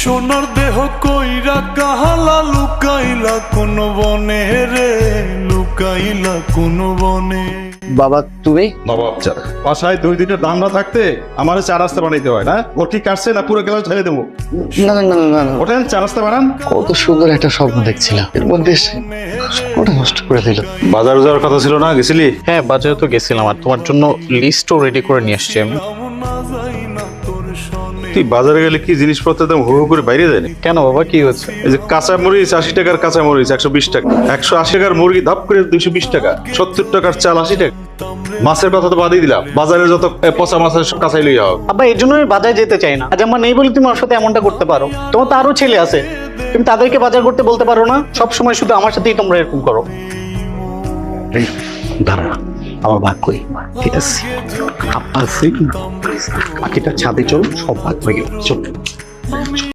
সোনার দেহ কইরা কাহালা লুকাইলা কোন বনে রে, লুকাইলা কোন বনে। বাবা তুমি? বাবা বাসায় 2 দিনের দাম না থাকতে আমার চা রাস্তা বানাইতে হয় না? ও ঠিক কাটছে না পুরো গেলা ছেড়ে দেবো? না না না না না, ওঠেন চা রাস্তা বানান। কত সুন্দর একটা স্বপ্ন দেখছিলাম, এর মধ্যে এসে স্বপ্নটা নষ্ট করে দিল। বাজার যাওয়ার কথা ছিল না, গেছিলি? হ্যাঁ বাজারে তো গেছিলাম, আর তোমার জন্য লিস্টও রেডি করে নিয়ে আসছি আমি। তুই বাজারে গেলে কি জিনিসপত্রের দাম হু হু করে বাইরে যায় না? কেন বাবা, কি হয়েছে? এই যে কাঁচা মরিচ 80 টাকার কাঁচা মরিচ 120 টাকা, 180 টাকার মুরগি ধাপ করে 220 টাকা, 70 টাকার চাল 80 টাকা। মাছের কথা তো বাদই দিলাম, বাজারে যত পচা মাছের কাঁচাই লইয়া হোক। আব্বা এর জন্য আমি বাজারে যেতে চাই না। আজ আমার নেই বলে তুমি আমার সাথে এমনটা করতে পারো। তোমার তো আরো ছেলে আছে, তুমি তাদেরকে বাজার করতে বলতে পারো না? সব সময় শুধু আমার সাথেই তোমরা এরকম করো। দাঁড়া, আমার ভাগ করি। ঠিক আছে, বাকিটা ছাদে চল, সব ভাগ হয়ে গেল। চল।